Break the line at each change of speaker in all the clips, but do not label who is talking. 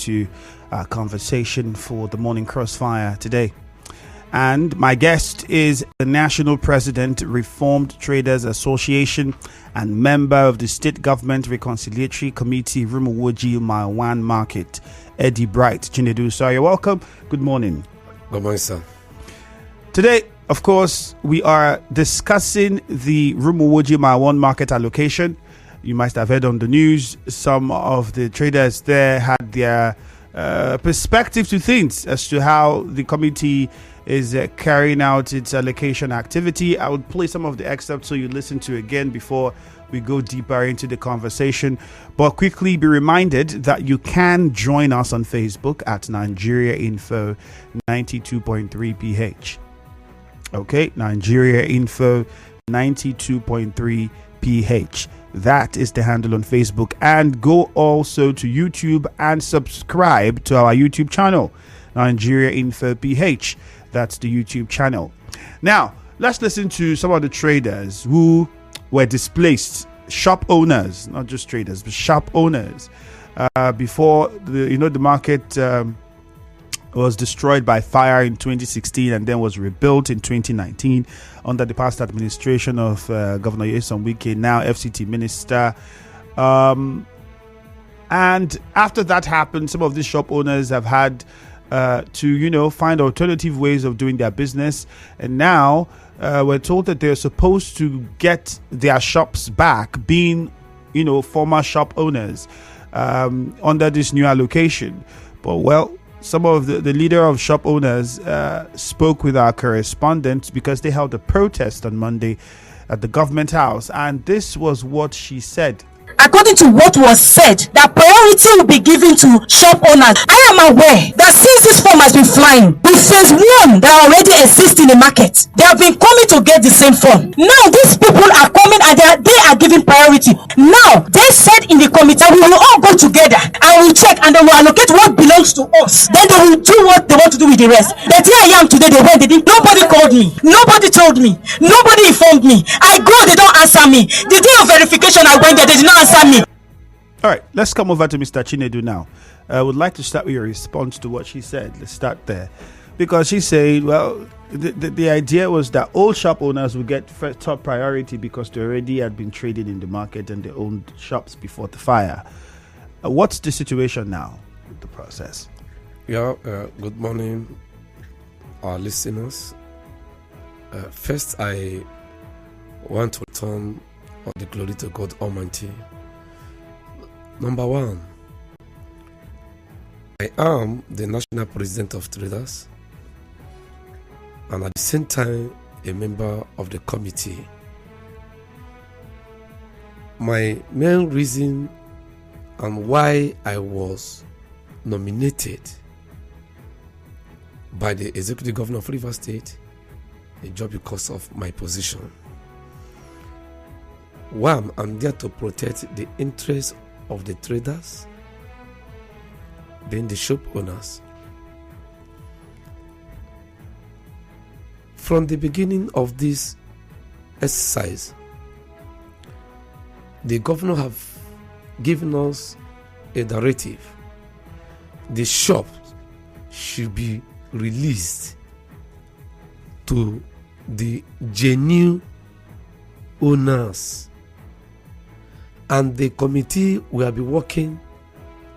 into our conversation for the morning crossfire today. And my guest is the National President, Reformed Traders Association, and member of the State Government Reconciliatory Committee, Rumuwwoji Mile 1 Market, Eddie Bright. Chinedu, sir, you're welcome. Good morning.
Good morning, sir.
Today, of course, we are discussing the Rumuwwoji Mile 1 market allocation. You must have heard on the news, some of the traders there had their perspective to things as to how the committee is carrying out its allocation activity. I would play some of the excerpts so you listen to again before we go deeper into the conversation. But quickly be reminded that you can join us on Facebook at Nigeria Info 92.3 PH. Okay, Nigeria Info 92.3 PH. That is the handle on Facebook. And go also to YouTube and subscribe to our YouTube channel, Nigeria Info PH. That's the YouTube channel. Now, let's listen to some of the traders who were displaced, shop owners, not just traders, but shop owners, before the market was destroyed by fire in 2016 and then was rebuilt in 2019 under the past administration of Governor Nyesom Wike, now FCT minister. And after that happened, some of these shop owners have had to find alternative ways of doing their business, and now we're told that they're supposed to get their shops back, being former shop owners, under this new allocation. But some of the leader of shop owners spoke with our correspondent because they held a protest on Monday at the government house, and this was what she said.
According to what was said, that priority will be given to shop owners. I am aware that since this form has been flying, the phase one that already exists in the market, they have been coming to get the same form. Now these people are coming and they are giving priority. Now they said in the committee, we will all go together and we'll check and they will allocate what belongs to us. Then they will do what they want to do with the rest. But here I am today, nobody called me, nobody told me, nobody informed me. I go, they don't answer me. The day of verification I went there, they did not answer me.
All right, let's come over to Mr. Chinedu now. I would like to start with your response to what she said. Let's start there. Because she said, the idea was that all shop owners would get top priority because they already had been traded in the market and they owned shops before the fire. What's the situation now with the process?
Good morning, our listeners. First, I want to return all the glory to God Almighty. Number one, I am the National President of Traders and at the same time a member of the committee. My main reason and why I was nominated by the Executive Governor of Rivers State is just because of my position. One, I'm there to protect the interests of the traders, then the shop owners. From the beginning of this exercise, the governor have given us a directive. The shops should be released to the genuine owners. And the committee will be working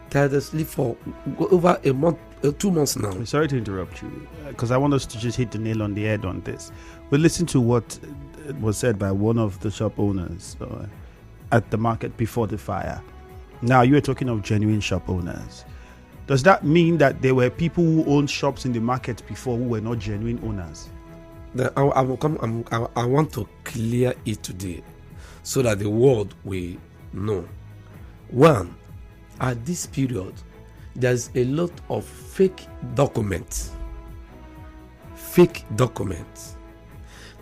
tirelessly for over a month, 2 months now.
I'm sorry to interrupt you, because I want us to just hit the nail on the head on this. But listen to what was said by one of the shop owners at the market before the fire. Now, you are talking of genuine shop owners. Does that mean that there were people who owned shops in the market before who were not genuine owners?
I want to clear it today so that the world will know. One, at this period, there's a lot of fake documents.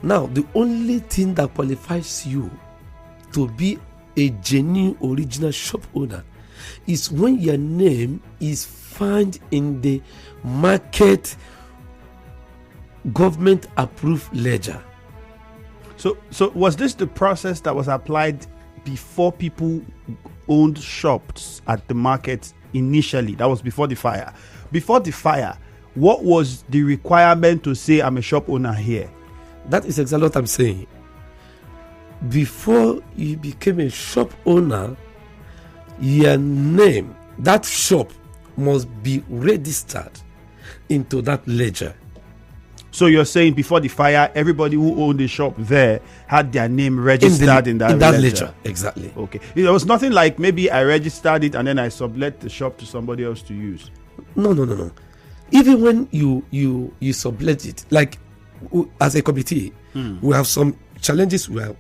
Now, the only thing that qualifies you to be a genuine original shop owner is when your name is found in the market government approved ledger.
So was this the process that was applied before people owned shops at the market initially. That was before the fire. Before the fire, what was the requirement to say I'm a shop owner here?
That is exactly what I'm saying. Before you became a shop owner, your name, that shop must be registered into that ledger.
So you're saying before the fire, everybody who owned the shop there had their name registered in that ledger?
Exactly.
Okay. There was nothing like maybe I registered it and then I sublet the shop to somebody else to use.
No. Even when you sublet it, like as a committee, we have some challenges we are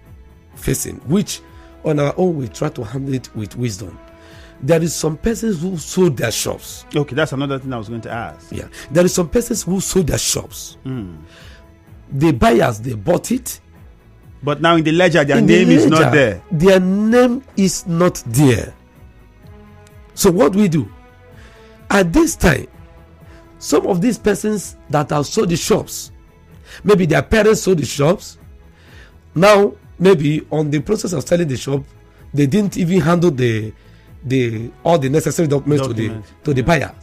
facing, which on our own we try to handle it with wisdom. There is some persons who sold their shops.
Okay, that's another thing I was going to ask.
Yeah, there is some persons who sold their shops. The buyers, they bought it,
but now in the ledger, their name is not there.
Their name is not there. So what we do at this time, some of these persons that have sold the shops, maybe their parents sold the shops. Now, maybe on the process of selling the shop, they didn't even handle all the necessary documents to the buyer.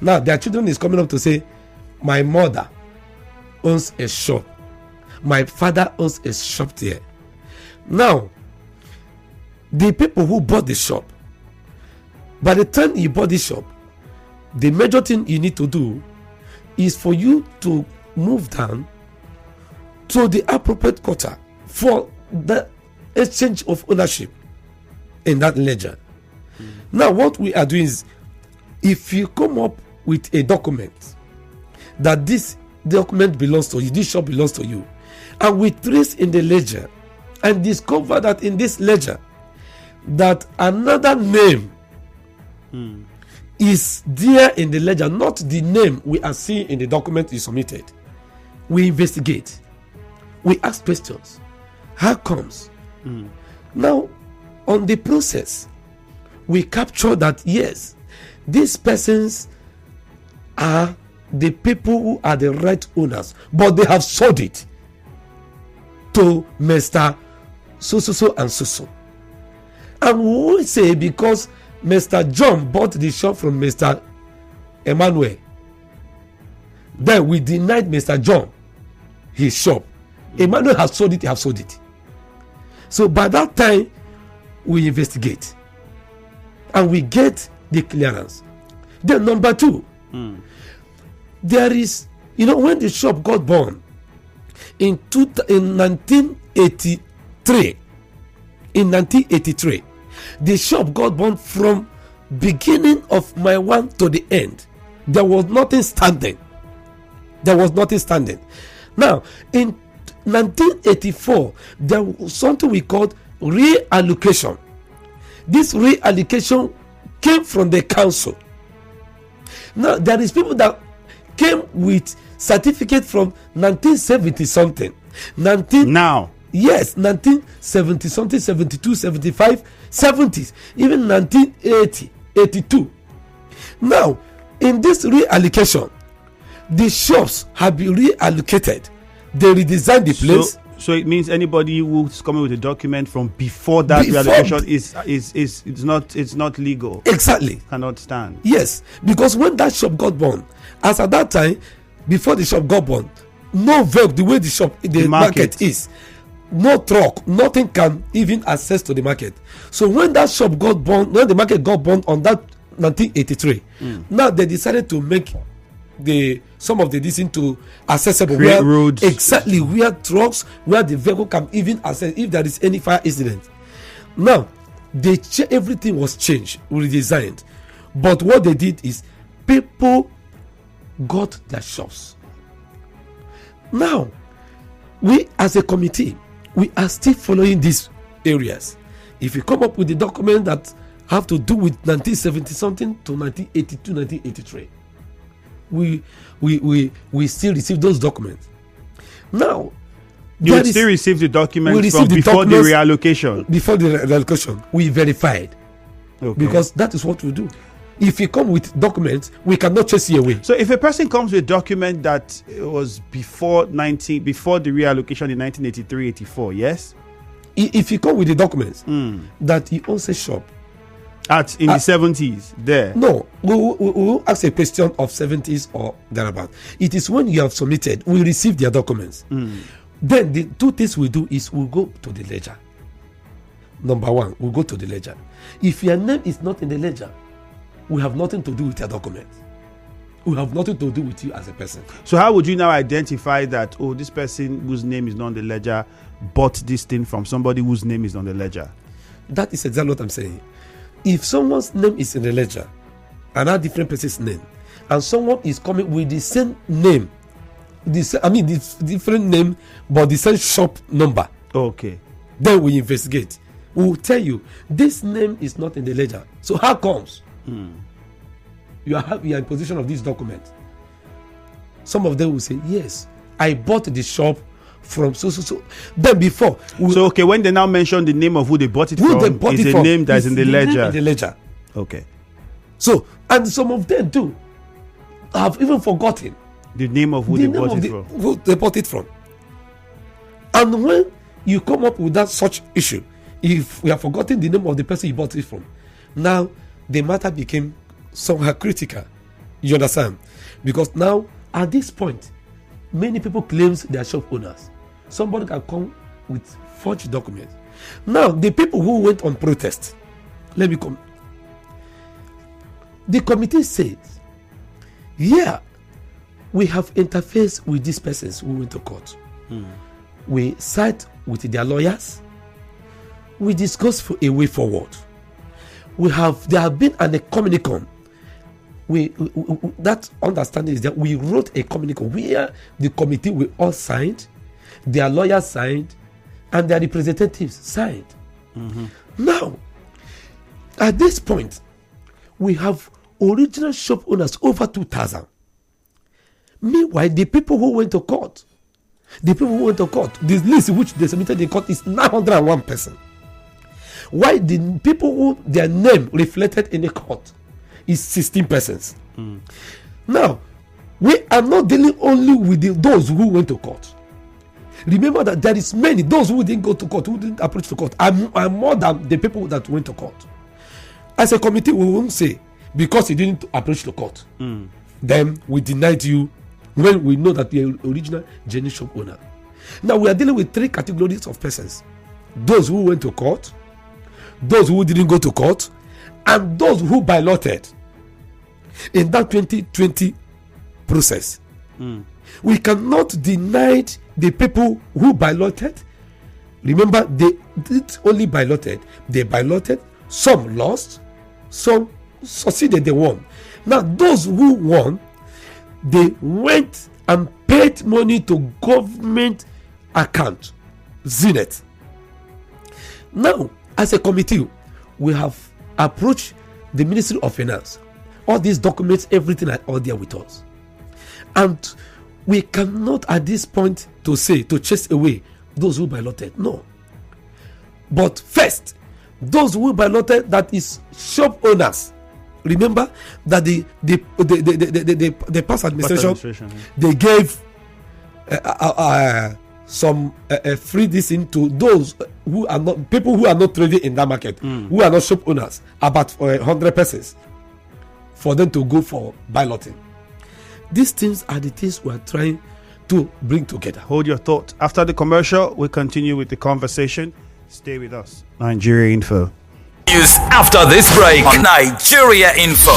Now their children is coming up to say, my mother owns a shop, my father owns a shop there. Now the people who bought the shop, by the time you bought the shop, the major thing you need to do is for you to move down to the appropriate quarter for the exchange of ownership in that ledger. Now what we are doing is, if you come up with a document that this document belongs to you, this shop belongs to you, and we trace in the ledger and discover that in this ledger that another name is there in the ledger, not the name we are seeing in the document you submitted, we investigate, we ask questions. How comes? Now on the process, we capture that yes, these persons are the people who are the right owners, but they have sold it to Mr. So and so. And we will say because Mr. John bought the shop from Mr. Emmanuel, then we denied Mr. John his shop. Emmanuel has sold it, he has sold it. So by that time, we investigate and we get the clearance. Then number two, there is, when the shop got born in 1983, the shop got born from beginning of my one to the end. There was nothing standing. Now in 1984, there was something we called reallocation. This reallocation came from the council. Now there is people that came with certificate from 1970 something. Yes, 1970 something, 72, 75, 70s, even 1980, 82. Now, in this reallocation, the shops have been reallocated. They redesigned the place.
So it means anybody who's coming with a document from before that reallocation is not legal.
Exactly.
Cannot stand.
Yes, because when that shop got born, as at that time, before the shop got born, no vehicle, the way the market is, no truck, nothing can even access to the market. So when that shop got born, when the market got born on that 1983, now they decided to make some of the distance to accessible
where roads,
exactly where trucks, where the vehicle can even access if there is any fire incident. Now everything was changed, redesigned, but what they did is people got their shops. Now we as a committee, we are still following these areas. If you come up with the document that have to do with 1970 something to 1982, 1983, we still receive those documents. Now
you still receive the documents from before the reallocation.
Before the reallocation, we verified, because that is what we do. If you come with documents, we cannot chase you away.
So if a person comes with a document that was before the reallocation in 1983-84, yes?
If you come with the documents that he owns a shop,
in the 70s there.
No, we will ask a question of 70s or thereabout. It is when you have submitted, we receive their documents. Then the two things we do is we go to the ledger. Number one, we go to the ledger. If your name is not in the ledger, we have nothing to do with your documents. We have nothing to do with you as a person.
So how would you now identify that, oh, this person whose name is not on the ledger bought this thing from somebody whose name is on the ledger?
That is exactly what I'm saying. If someone's name is in the ledger, another different person's name, and someone is coming with the same name, the different name, but the same shop number.
Okay.
Then we investigate. We will tell you, this name is not in the ledger. So how comes? You are in possession of this document. Some of them will say, yes, I bought the shop from so. Then before.
Okay, when they now mention the name of who they bought it from, is a name that's in the ledger.
In the ledger.
Okay.
So, and some of them too have even forgotten
the name of who they bought it from.
Who they bought it from. And when you come up with that such issue, if we have forgotten the name of the person you bought it from, now the matter became somehow critical. You understand? Because now at this point, many people claims they are shop owners. Somebody can come with forged documents. Now the people who went on protest, let me come. The committee says, yeah, we have interfaced with these persons who went to court. We sat with their lawyers. We discussed for a way forward. There have been an communicum. That understanding is that we wrote a communicum where the committee we all signed, their lawyers signed, and their representatives signed. Now, at this point, we have original shop owners over 2,000. Meanwhile, the people who went to court, this list which they submitted in court is 901 person. Why the people who their name reflected in the court is 16 persons. Now, we are not dealing only with those who went to court. Remember that there is many, those who didn't go to court, who didn't approach the court, are more than the people that went to court. As a committee, we won't say, because you didn't approach the court, then we denied you when we know that you are original genuine shop owner. Now we are dealing with three categories of persons: those who went to court, those who didn't go to court, and those who balloted in that 2020 process. We cannot deny the people who balloted. Remember, they did only balloted. They balloted. Some lost, some succeeded, they won. Now those who won, they went and paid money to government account, Zenith. Now, as a committee, we have approached the Ministry of Finance. All these documents, everything are all there with us. And we cannot at this point to chase away those who balloted. No. But first, those who balloted, that is shop owners. Remember that the past administration they gave some free dissing to those who are not people who are not trading in that market, who are not shop owners, about 100 persons, for them to go for balloting. These things are the things we are trying to bring together.
Hold your thought. After the commercial, we'll continue with the conversation. Stay with us. Nigeria Info.
News after this break on Nigeria Info.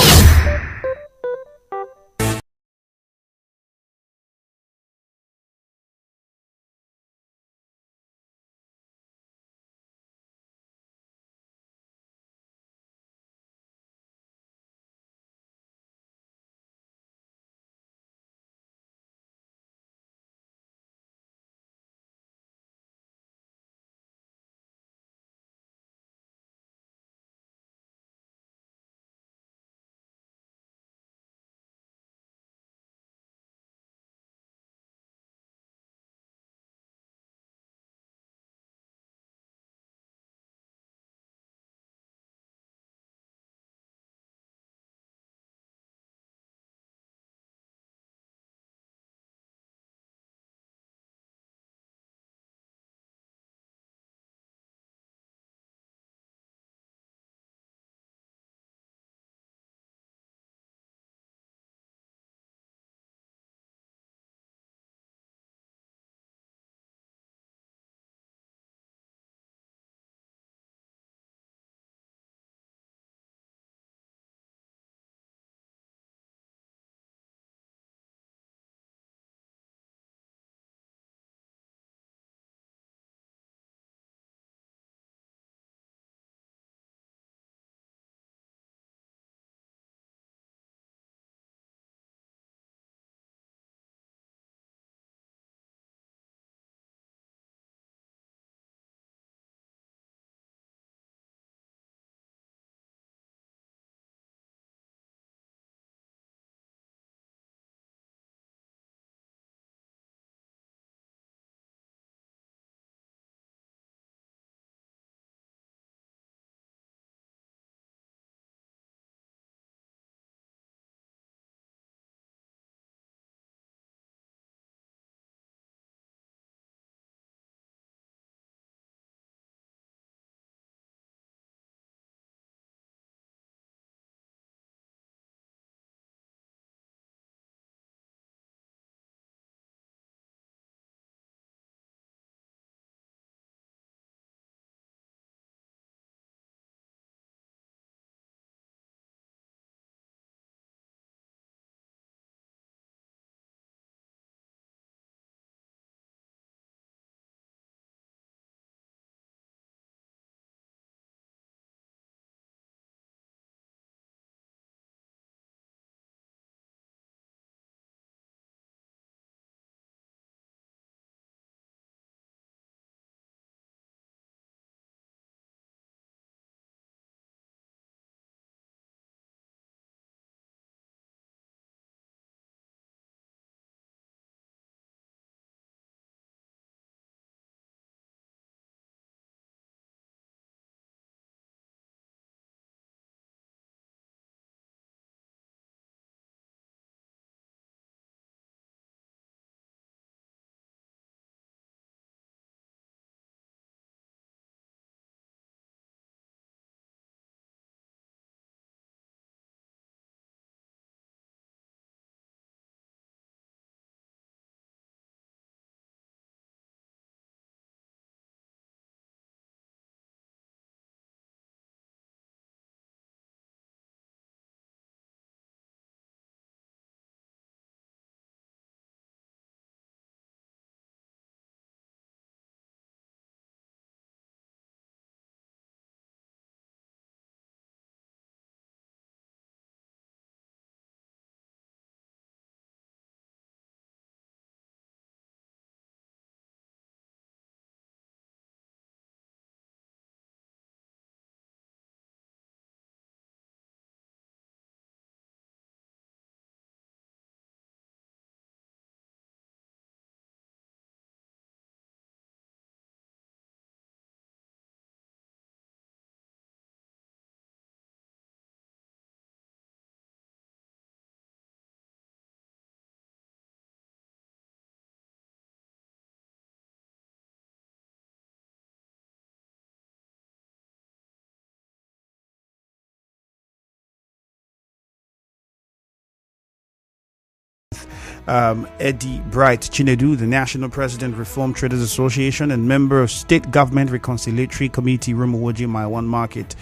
Eddie Bright Chinedu, the National President, Reform Traders Association, and member of State Government Reconciliatory Committee, Rumuwwoji Mile One Market.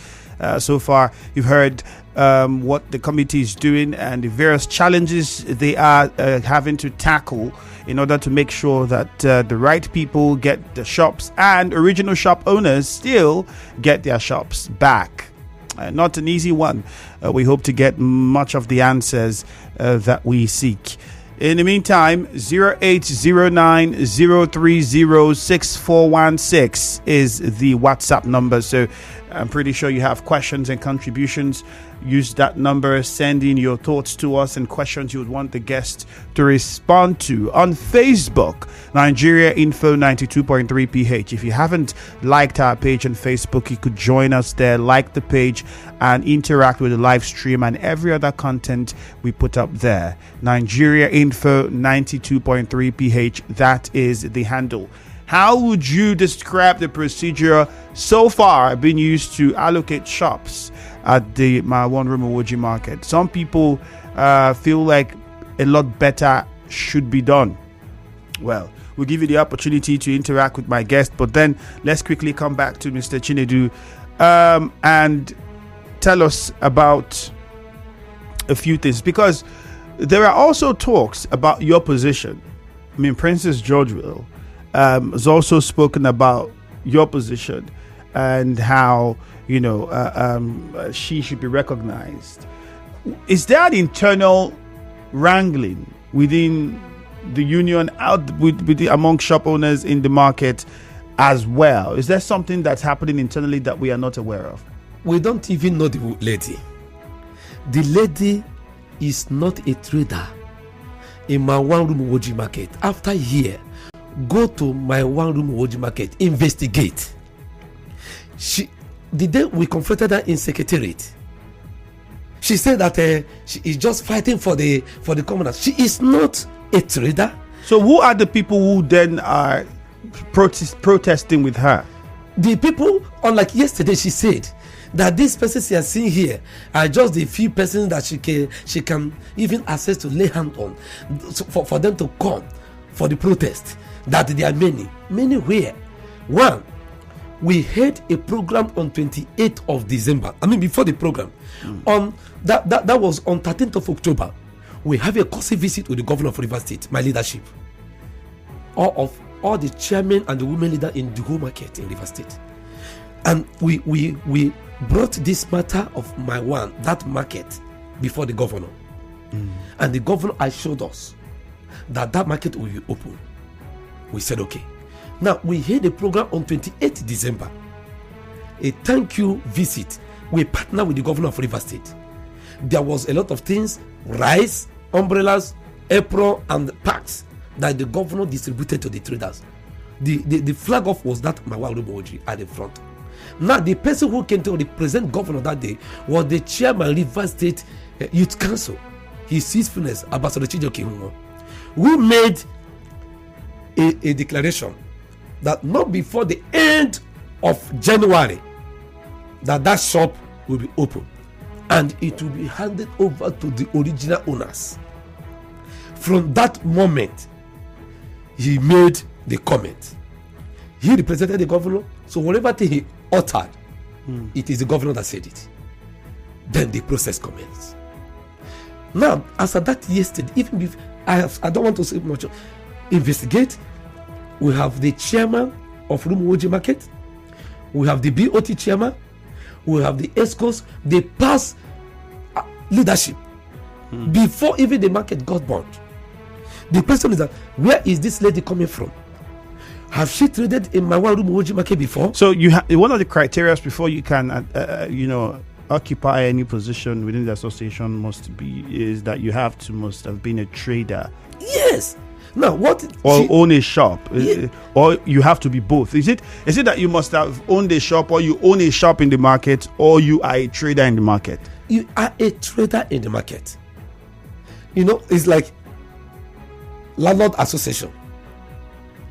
So far, you've heard what the committee is doing and the various challenges they are having to tackle in order to make sure that the right people get the shops and original shop owners still get their shops back. Not an easy one. We hope to get much of the answers that we seek. In the meantime, 0809-030-6416 is the WhatsApp number. So I'm pretty sure you have questions and contributions. Use that number, send in your thoughts to us and questions you would want the guest to respond to. On Facebook, Nigeria Info 92.3 PH. If you haven't liked our page on Facebook, you could join us there, like the page, and interact with the live stream and every other content we put up there. Nigeria Info 92.3 PH. That is the handle. How would you describe the procedure so far being used to allocate shops at the Rumuwwoji market? Some people feel like a lot better should be done. Well, we'll give you the opportunity to interact with my guest, but then let's quickly come back to Mr. Chinedu and tell us about a few things, because there are also talks about your position. I mean, Princess Georgeville has also spoken about your position and how, you know, she should be recognized. Is there an internal wrangling within the union, out with among shop owners in the market as well? Is there something that's happening internally that we are not aware of?
We don't even know the lady. The lady is not a trader in my Rumuwwoji market. After here, go to my Rumuwwoji market, investigate. The day we confronted her in secretariat, she said that she is just fighting for the commoners. She is not a trader.
So who are the people who then are protesting with her?
The people, unlike yesterday, she said that these persons she has seen here are just the few persons that she can even access to lay hand on, for them to come for the protest. That there are many where. One, we had a program on 28th of December. I mean, before the program, on that was on 13th of October. We have a courtesy visit with the governor of Rivers State, my leadership, all the chairmen and the women leader in the whole market in Rivers State, and we brought this matter of that market before the governor, and the governor assured us that market will be open. We said okay. Now we had a program on 28th December, a thank you visit. We partner with the governor of Rivers State. There was a lot of things, rice, umbrellas, apron, and packs that the governor distributed to the traders. The flag off was that Rumuwwoji at the front. Now the person who came to represent governor that day was the chairman of Rivers State Youth Council, His Usefulness Ambassador Chijoke, who made a declaration that not before the end of January that shop will be open and it will be handed over to the original owners. From that moment, he made the comment. He represented the governor, so whatever thing he uttered, it is the governor that said it. Then the process commenced. Now, as of that yesterday, even if I don't want to say much, investigate. We have the chairman of Rumuwwoji market. We have the BOT chairman. We have the ESCOs. They pass leadership before even the market got burned. The question is that where is this lady coming from? Have she traded in my Rumuwwoji market before?
So you one of the criteria before you can occupy any position within the association is that you must have been a trader.
Yes. Now
own a shop, or you have to be both. Is it that you must have owned a shop, or you own a shop in the market, or you are a trader in the market?
You are a trader in the market. It's like landlord association.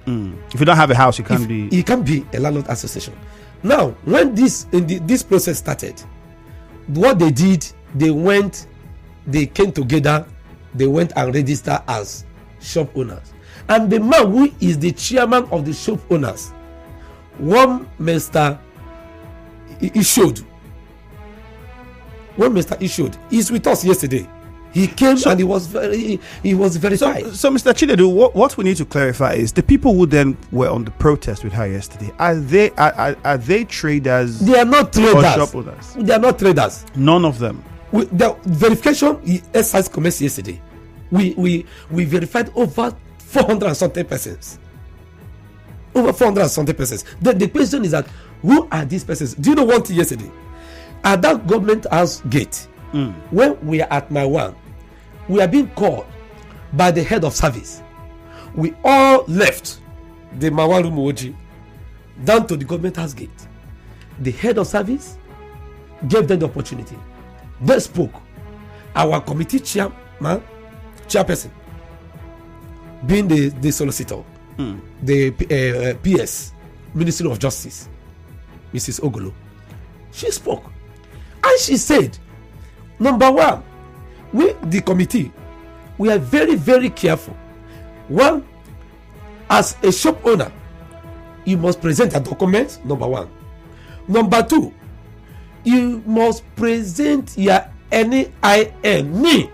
If you don't have a house, you can't be.
You can't be a landlord association. Now, when this process started, what they did, they came together, they went and registered as shop owners. And the man who is the chairman of the shop owners, one Mr. Ishodu, is with us yesterday. He came and he was verified.
So Mr. Chinedu, what we need to clarify is the people who then were on the protest with her yesterday, are they traders?
They are not traders.
Or shop owners?
They are not traders.
None of them.
The verification exercise commenced yesterday. We verified over 400 and something persons. Over 400 and something persons. The question is that who are these persons? Do you know one thing yesterday? At that government house gate, when we are at my one, we are being called by the head of service. We all left the Mawa Rumuwwoji down to the government house gate. The head of service gave them the opportunity. They spoke. Our committee chairperson, being the solicitor, the PS, Ministry of Justice, Mrs. Ogolo, she spoke. And she said, number one, we, the committee, we are very, very careful. One, as a shop owner, you must present a document, number one. Number two, you must present your NIN.
All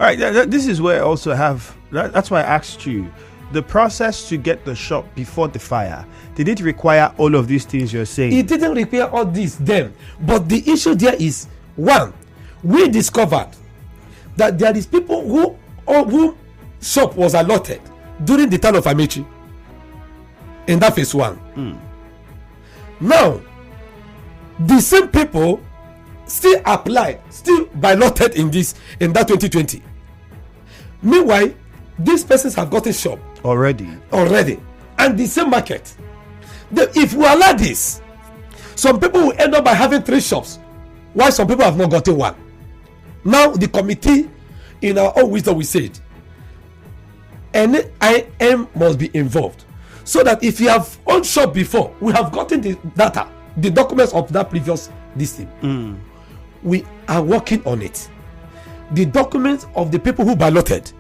right, this is where I also have, that's why I asked you, the process to get the shop before the fire, did it require all of these things you're saying?
It didn't require all this then. But the issue there is, one, we discovered that there is people who shop was allotted during the time of Amechi. In that phase one. Now, the same people still applied, still allotted in that 2020. Meanwhile, these persons have gotten shop
already,
and the same market. If we allow this, some people will end up by having 3 shops, while some people have not gotten one. Now the committee, in our own wisdom, we said NIN must be involved, so that if you have owned shop before, we have gotten the data, the documents of that previous listing. We are working on it. The documents of the people who balloted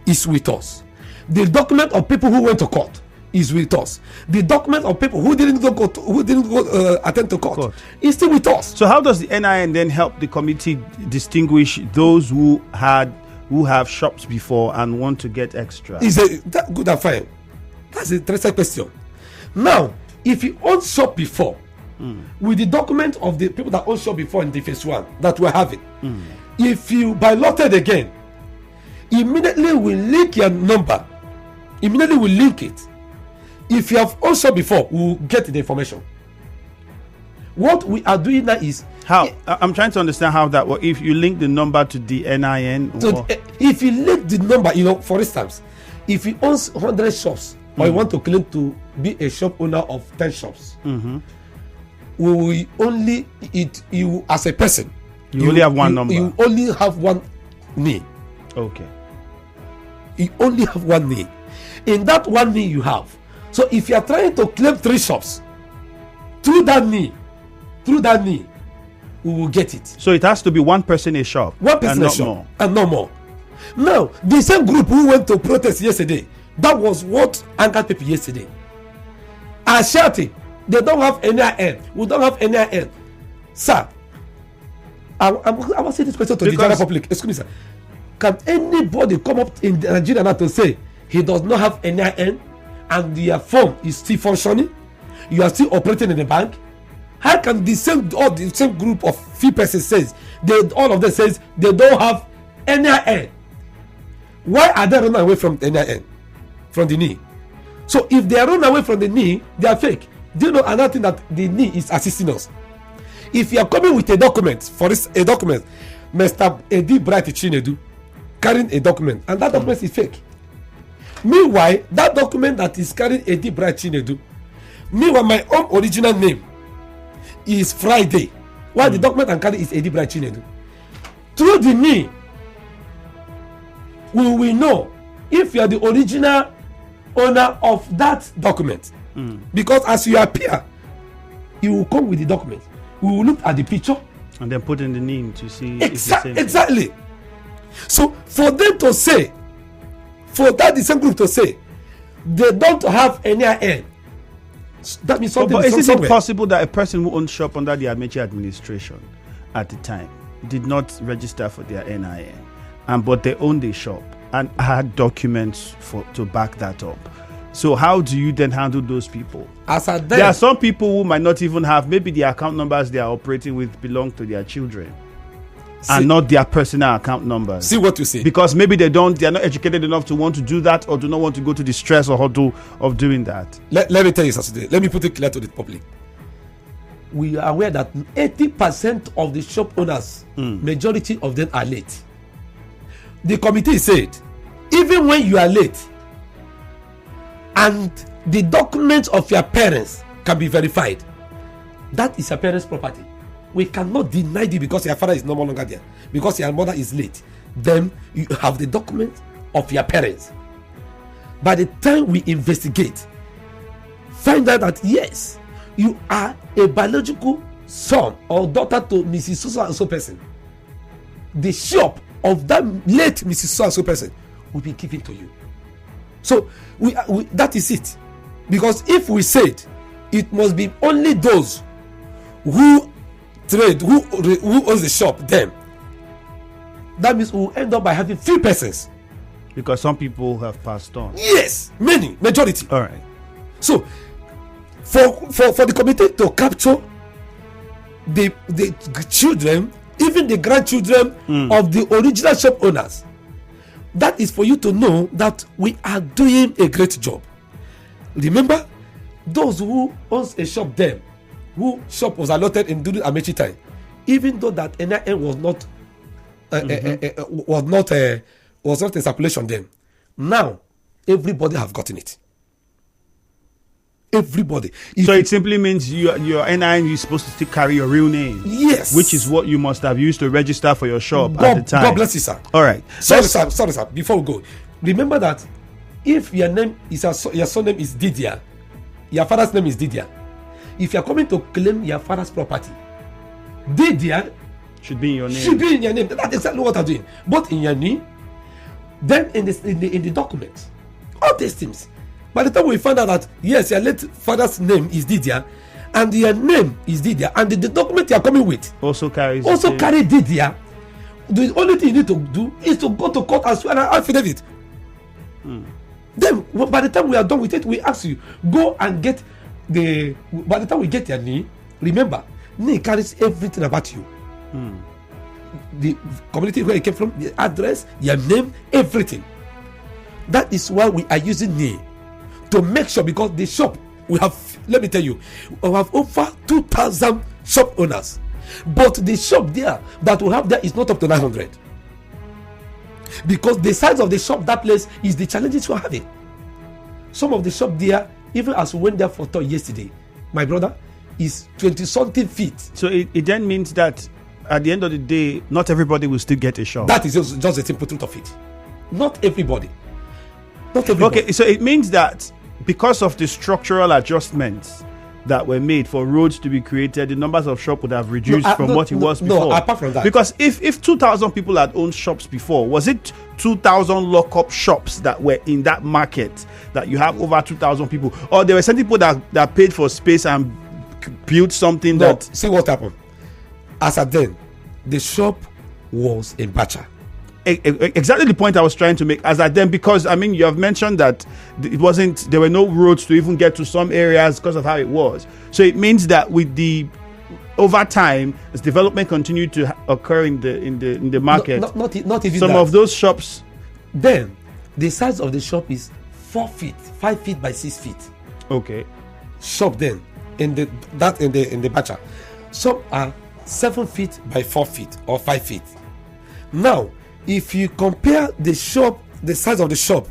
is with us. The document of people who went to court is with us. The document of people who didn't go attend to court is still with us.
So how does the NIN then help the committee distinguish those who have shops before and want to get extra?
That good and fine. That's a interesting question. Now, if you own shop before, with the document of the people that own shop before in the phase one that we're having, if you ballotted again, immediately we link your number. Immediately we link it. If you have owned shop before, we'll get the information. What we are doing now is
how I'm trying to understand how that works. If you link the number to the NIN,
if you link the number, for instance, if you own 100 shops or you want to claim to be a shop owner of 10 shops, we will only you as a person.
You only have one number.
You only have one name.
Okay.
You only have one name. In that one name you have. So if you are trying to claim 3 shops through that name, we will get it.
So it has to be one person a shop.
One person a shop and no more. Now, the same group who went to protest yesterday, that was what angered people yesterday, are shouting, they don't have NIN. We don't have NIN. Sir, I will say this question to the general public. Excuse me, sir. Can anybody come up in Nigeria now to say he does not have NIN and your phone is still functioning? You are still operating in the bank? How can the same group of few persons says all of them says they don't have NIN? Why are they running away from the NIN, from the knee? So if they are running away from the knee, they are fake. Do you know another thing that the knee is assisting us? If you are coming with a document, for this a document, Mr. Edi Bright Chinedu carrying a document, and that document is fake. Meanwhile, that document that is carrying Edi Bright Chinedu, meanwhile my own original name is Friday, while the document I'm carrying is Edi Bright Chinedu. Through the knee, we will know if you are the original owner of that document. Because as you appear, you will come with the document. We will look at the picture
and then put in the name to see
exactly. So for them to say for that the same group to say they don't have any end, that means something.
But is it
somewhere.
possible that a person who owned shop under the Amechi administration at the time did not register for their NIN, but they owned a shop and had documents to back that up? So how do you then handle those people? There are some people who might not even have, maybe the account numbers they are operating with belong to their children and not their personal account numbers.
See what you say.
Because maybe they are not educated enough to want to do that, or do not want to go to the stress or hurdle of doing that.
Let me tell you something. Let me put it clear to the public. We are aware that 80% of the shop owners, majority of them are late. The committee said, even when you are late, and the documents of your parents can be verified, that is your parents' property. We cannot deny it because your father is no longer there, because your mother is late. Then you have the documents of your parents. By the time we investigate, find out that yes, you are a biological son or daughter to Mrs. So and so person. The shop of that late Mrs. So and so person will be given to you. So we that is it. Because if we said it must be only those who trade, who owns the shop, then that means we will end up by having few persons.
Because some people have passed on.
Yes, majority.
All right.
So for the committee to capture the children, even the grandchildren of the original shop owners, that is for you to know that we are doing a great job. Remember, those who owns a shop then, who shop was allotted in during Amechi time, even though that NIN was not in circulation then, now everybody have gotten it. Everybody.
So it simply means your NIN, you're supposed to still carry your real name.
Yes.
Which is what you must have used to register for your shop at the time.
God bless you, sir.
All right.
Sorry, sir. Before we go, remember that if your name is your surname is Didier, your father's name is Didier. If you are coming to claim your father's property, Didier
should be in your name.
Should be in your name. That's exactly what I'm doing. Both in your name, then in the document, all these things. By the time we find out that yes, your late father's name is Didier, and your name is Didier, and the document you are coming with
also carry
Didier, the only thing you need to do is to go to court and swear an affidavit. Then by the time we are done with it, we ask you go and get the. By the time we get your name, remember, name carries everything about you. The community where you came from, the address, your name, everything. That is why we are using name. To make sure, because the shop we have, let me tell you, we have over 2,000 shop owners, but the shop there that we have there is not up to 900, because the size of the shop that place is the challenges we're having. Some of the shop there, even as we went there for tour yesterday, my brother, is 20-something feet.
So it then means that at the end of the day, not everybody will still get a shop.
That is just the simple truth of it. Not everybody.
Okay, so it means that because of the structural adjustments that were made for roads to be created, the numbers of shops would have reduced from what it was before.
No, apart from that.
Because if 2,000 people had owned shops before, was it 2,000 lock-up shops that were in that market that you have over 2,000 people? Or there were some people that paid for space and built something that...
See what happened. As at then, the shop was in Bacha.
Exactly the point I was trying to make as at then, because I mean you have mentioned that there were no roads to even get to some areas because of how it was. So it means that with the over time, as development continued to occur in the market,
not even
some
that.
of those shops,
then the size of the shop is 4 feet, 5 feet by 6 feet.
Okay.
Shop then in the Bacha, some are 7 feet by 4 feet or 5 feet. Now, if you compare the shop, the size of the shop,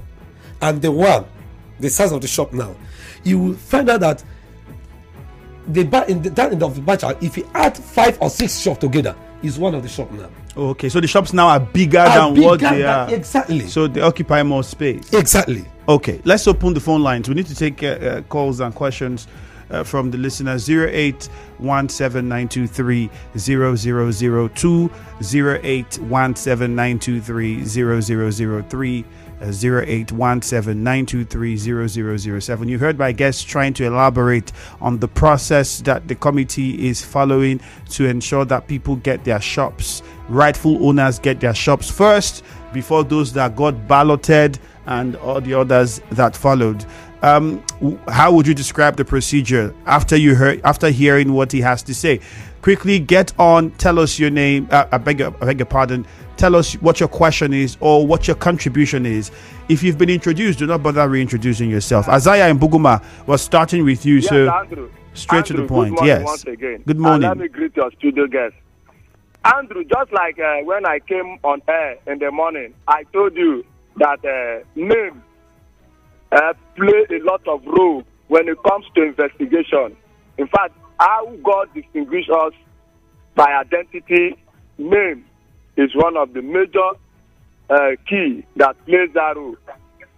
and the size of the shop now, you will find out that that end of the batch, if you add 5 or 6 shops together, is one of the shop now.
Okay, so the shops now are bigger than what they are.
Exactly.
So they occupy more space.
Exactly.
Okay, let's open the phone lines. We need to take calls and questions from the listeners. 081792300002, 081792300003, 081792300007. You heard my guests trying to elaborate on the process that the committee is following to ensure that people get their shops, rightful owners get their shops first before those that got balloted and all the others that followed. How would you describe the procedure after hearing what he has to say? Quickly get on, tell us your name. I beg your pardon. Tell us what your question is or what your contribution is. If you've been introduced, do not bother reintroducing yourself. Isaiah and Buguma was starting with you,
yes,
so
Andrew.
Straight to the point.
Good morning
Yes.
once again.
Good morning.
Let me greet your studio guests. Andrew, just like when I came on air in the morning, I told you that name play a lot of role when it comes to investigation. In fact, how God distinguishes us by identity, name is one of the major key that plays that role.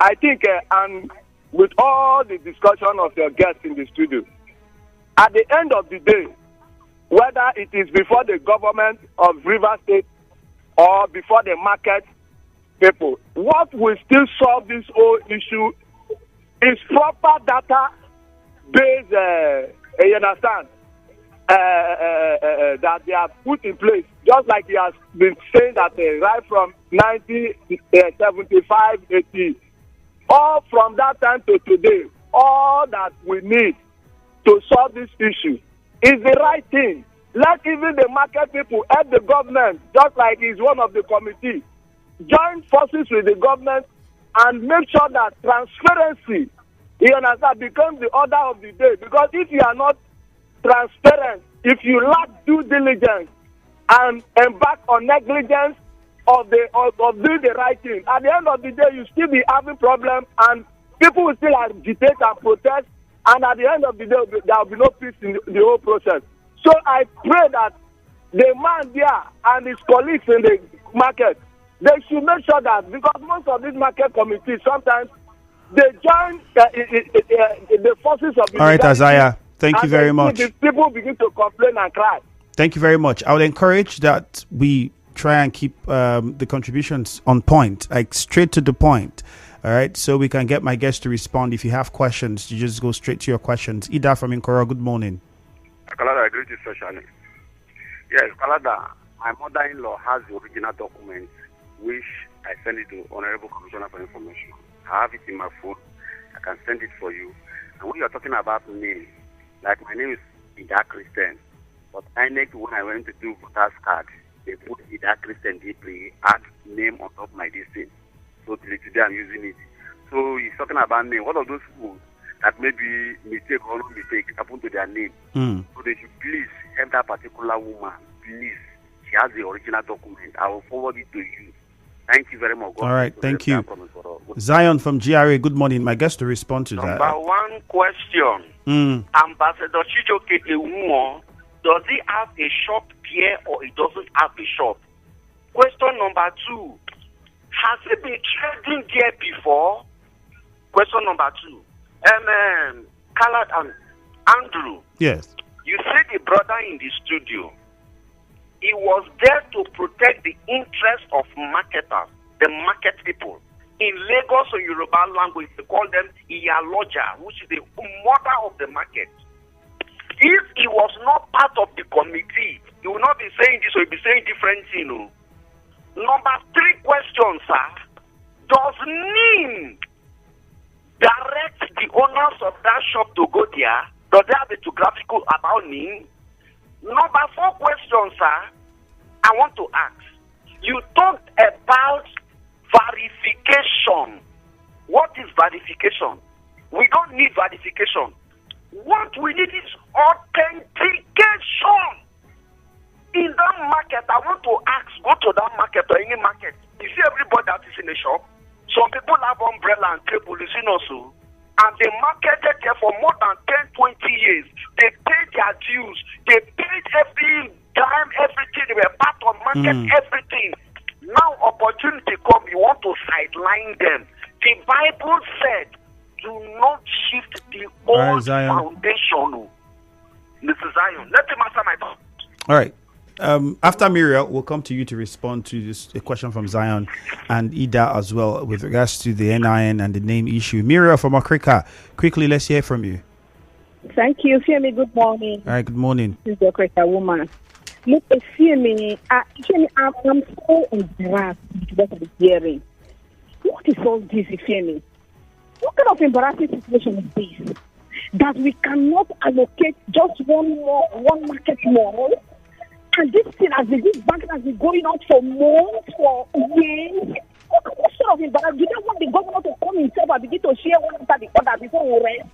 I think, and with all the discussion of your guests in the studio, at the end of the day, whether it is before the government of River State or before the market people, what will still solve this whole issue is proper data based, you understand, that they have put in place, just like he has been saying that right from 1975, 80, all from that time to today, all that we need to solve this issue is the right thing. Let even the market people help the government, just like he's one of the committee, join forces with the government and make sure that transparency, you understand, becomes the order of the day. Because if you are not transparent, if you lack due diligence and embark on negligence of doing the right thing, at the end of the day, you still be having problems and people will still agitate and protest, and at the end of the day, there will be no peace in the whole process. So I pray that the man there and his colleagues in the market, they should make sure that, because most of these market committees, sometimes they join the forces of the...
All right, Isaiah, thank you very much.
People begin to complain and cry.
Thank you very much. I would encourage that we try and keep the contributions on point, like straight to the point. All right, so we can get my guests to respond. If you have questions, you just go straight to your questions. Ida from Inkoro, good morning.
Kalada, I agree with you. Yes, Kalada, my mother-in-law has the original documents, which I send it to Honorable Commissioner for Information. I have it in my phone. I can send it for you. And when you're talking about name, like my name is Ida Christian, but INEC, when I went to do voter's card, they put Ida Christian deeply, add name on top of my distance. So till today I'm using it. So he's talking about name. What are those schools that maybe mistake or no mistake happen to their name? So they should please help that particular woman. Please. She has the original document. I will forward it to you. Thank you very much. God,
all right, thank you. Zion from GRA, good morning. My guest to respond to that.
Number one question. Ambassador Chijoke Ewumo, does he have a shop here or he doesn't have a shop? Question number two. Has he been trading there before? Question number two. Khaled and Andrew.
Yes.
You said the brother in the studio. He was there to protect the interest of marketers, the market people. In Lagos or Yoruba language, they call them Iyaloja, which is the mother of the market. If he was not part of the committee, he would not be saying this, or he would be saying different things. You know? Number three question, sir. Does NIM direct the owners of that shop to go there? Does they have a geographical about NIM? Number four question, sir. I want to ask. You talked about verification. What is verification? We don't need verification. What we need is authentication. In that market, I want to ask, go to that market or any market. You see everybody that is in the shop. Some people have umbrella and table, you see also. And they marketed there for more than 10, 20 years. They paid their dues. They paid every dime, everything. They were part of market, everything. Now opportunity come, you want to sideline them. The Bible said, do not shift the old
Zion.
foundation. Mr. Zion, let him answer my thought.
All right. After Muriel, we'll come to you to respond to a question from Zion and Ida as well with regards to the NIN and the name issue. Muriel from Africa, quickly, let's hear from you.
Thank you, Femi. Good morning.
All right, good morning.
This is the Africa woman. Look, Femi, I'm so embarrassed because of the hearing. What is all this, Femi? What kind of embarrassing situation is this? That we cannot allocate just one market more? And this thing this bank has been going on for months, for years. What sort of embarrassment? Do they want the governor to come himself and begin to share one after the other before we rest?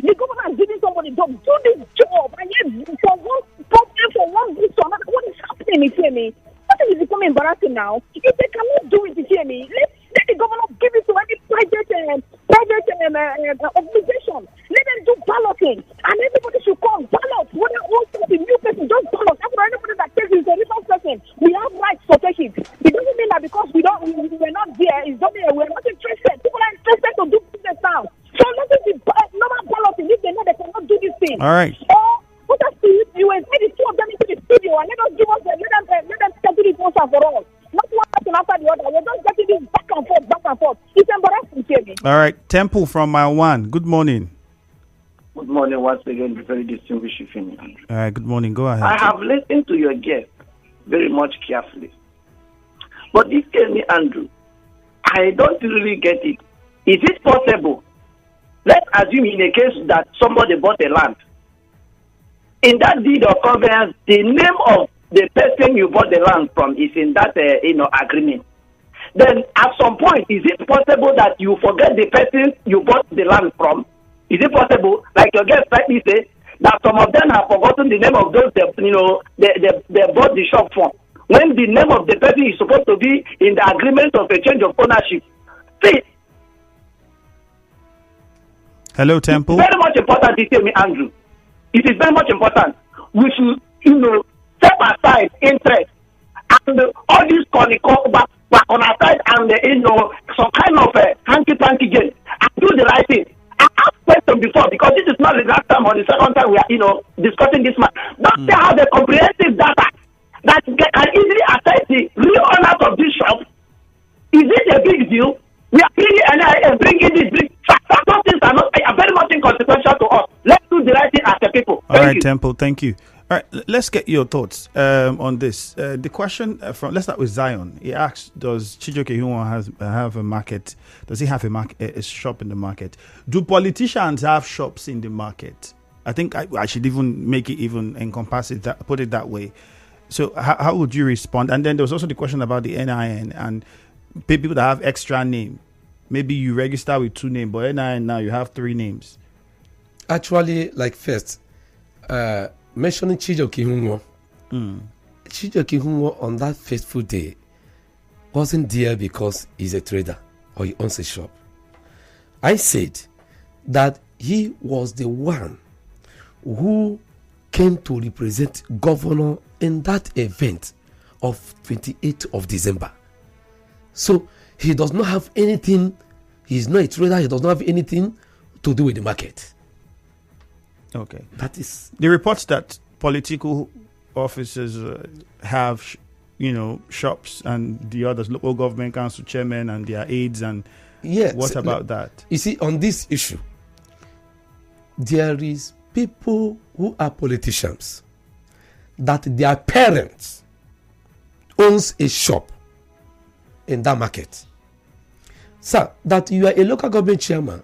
The governor is giving somebody job, do this job, and yet for one problem, for one this or another, what is happening, you hear me? What is becoming embarrassing now? If they cannot do it, you hear me, let the governor give it to any private organization. Let them do balloting, and everybody should come ballot. Whether one person, new person, just ballot. After anybody that takes it is a different person, we have rights to take it. It doesn't mean that because we're not there, it's not there. We're not interested. People are interested to do business now. So let them be normal balloting if they know they cannot do this thing.
All right.
Or put us to you and maybe two of them into the studio and let them schedule it once and for all. Not one person after the other. We're just getting this back and forth. It's embarrassing, Jamie.
All right. Temple from Mile 1. Good morning.
Good morning once again, very distinguished Femi.
All right. Good morning. Go ahead.
I have listened to your guest very much carefully. But this Femi Andrew, I don't really get it. Is it possible? Let's assume in a case that somebody bought a land. In that deed of conveyance, the name of the person you bought the land from is in that agreement. Then at some point, is it possible that you forget the person you bought the land from? Is it possible, like your guest rightly said, that some of them have forgotten the name of those they bought the shop from, when the name of the person is supposed to be in the agreement of a change of ownership? See,
hello, Temple.
Very much important, you tell me, Andrew. It is very much important. We should, set aside interest and all these back on our side and some kind of hanky-panky game and do the right thing. I asked question before because this is not the last time or the second time we are discussing this matter. Don't they have a comprehensive data that can easily assess the real owners of this shop? Is it a big deal? We are bringing this big fact. Some things are very much inconsequential to us. Let's do the right thing as a people.
All right, Temple, thank you. All right, let's get your thoughts on this. The question let's start with Zion. He asks, does Chijoke Ihunwa have a market? Does he have a shop in the market? Do politicians have shops in the market? I think I should even make it even encompass it, put it that way. So how would you respond? And then there was also the question about the NIN and people that have extra name. Maybe you register with 2 names, but NIN now you have 3 names.
Actually, like first, mentioning Chijoke Ihunwa. Chijoke Ihunwa on that fateful day wasn't there because he's a trader or he owns a shop. I said that he was the one who came to represent governor in that event of 28th of December. So he does not have anything, he's not a trader, he does not have anything to do with the market.
Okay.
That is
the reports that political officers have, shops and the others, local government council chairmen and their aides, and
yes.
What about that?
You see, on this issue, there is people who are politicians that their parents owns a shop in that market. Sir, that you are a local government chairman,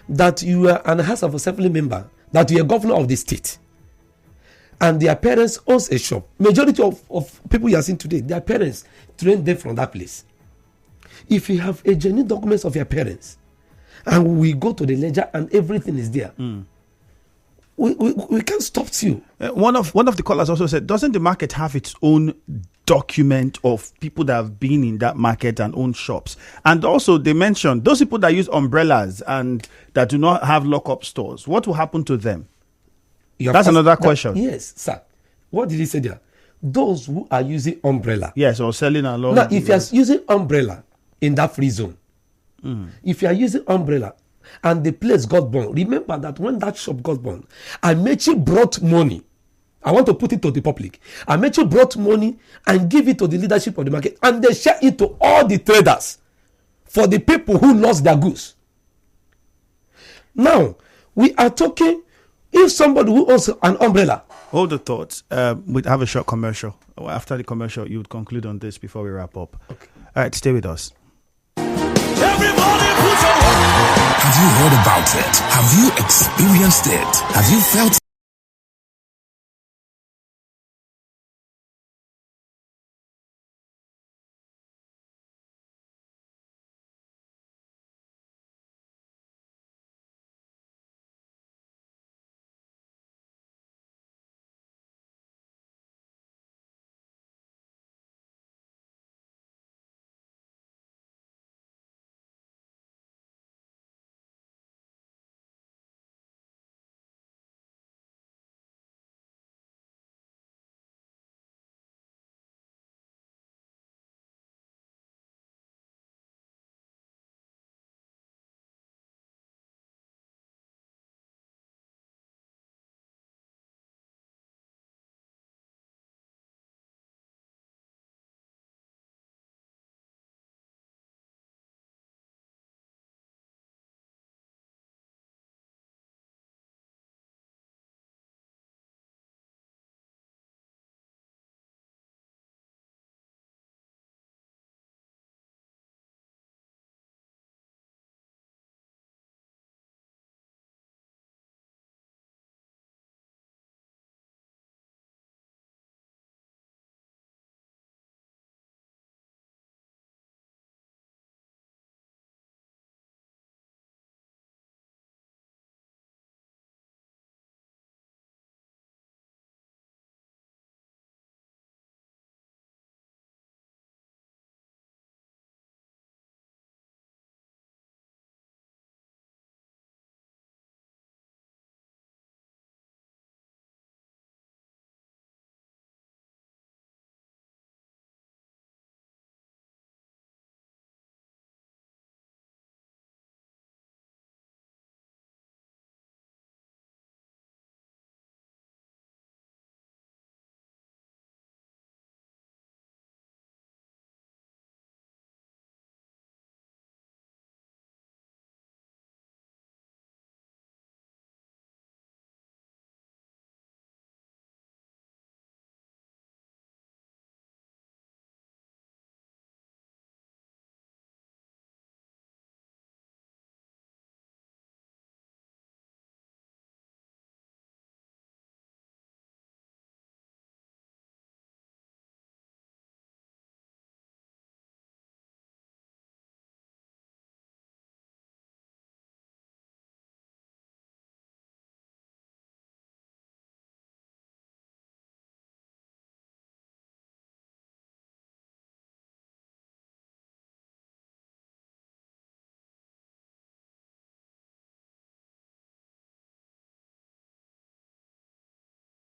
that you are an House of Assembly member, that you are governor of the state, and their parents owns a shop. Majority of people you are seeing today, their parents trained them from that place. If you have a genuine documents of your parents, and we go to the ledger and everything is there, we can't stop you.
One of the callers also said, doesn't the market have its own document of people that have been in that market and own shops? And also they mentioned those people that use umbrellas and that do not have lock-up stores. What will happen to them? That's another question.
Yes, sir. What did he say there? Those who are using umbrella.
Yes, or selling along.
Now, if you are using umbrella in that free zone, if you are using umbrella, and the place got burned. Remember that when that shop got burned, Amechi brought money. I want to put it to the public. Amechi brought money and give it to the leadership of the market, and they share it to all the traders for the people who lost their goods. Now, we are talking, if somebody who owns an umbrella.
Hold the thoughts. We'll have a short commercial. After the commercial, you would conclude on this before we wrap up.
Okay.
All right, stay with us.
Everybody put your
Have you heard about it? Have you experienced it? Have you felt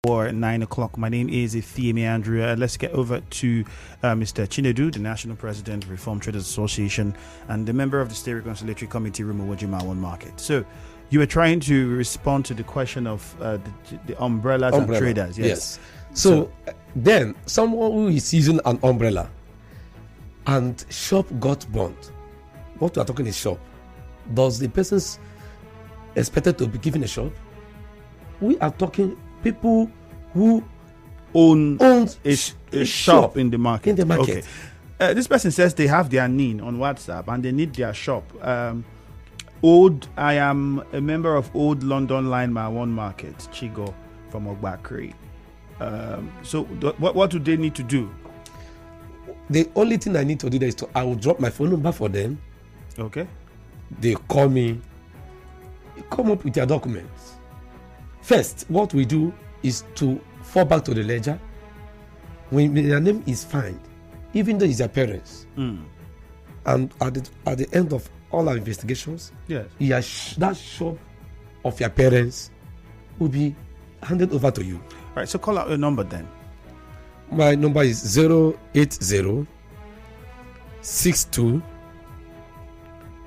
Or 9 o'clock. My name is Ifeimi Andrea. Let's get over to Mr. Chinedu, the National President of Reform Traders Association and the member of the State Reconciliatory Committee, Rumuwwoji Mile Market. So, you were trying to respond to the question of the umbrellas and traders.
Yes. So, then someone who is using an umbrella and shop got burnt. What we are talking is shop. Does the person expected to be given a shop? We are talking people who owns
a shop in the market.
Okay.
This person says they have their NIN on WhatsApp and they need their shop. I am a member of Old London Line My One Market, Chigo from Ogbakri. So what do they need to do?
The only thing I need to do is I will drop my phone number for them.
Okay.
They call me, come up with their documents. First, what we do is to fall back to the ledger. When their name is found, even though it's their parents, and at the end of all our investigations,
yes,
that shop of your parents will be handed over to you.
All right, so call out your number then.
My number is 080 62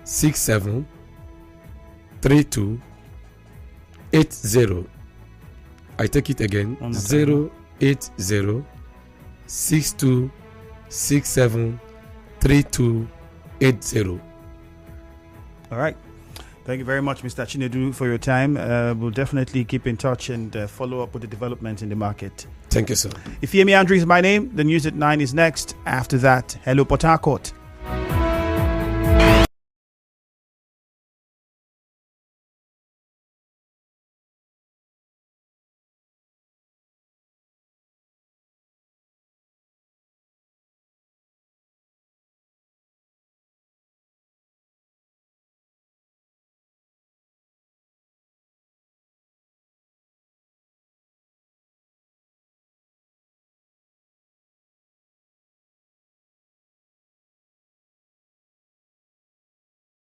67 3280. I take it again. 080 6267 3280.
All right. Thank you very much, Mr. Chinedu, for your time. We'll definitely keep in touch and follow up with the development in the market.
Thank you, sir.
Ifeami Andrew is my name. The news at 9 is next. After that, hello, Port Harcourt.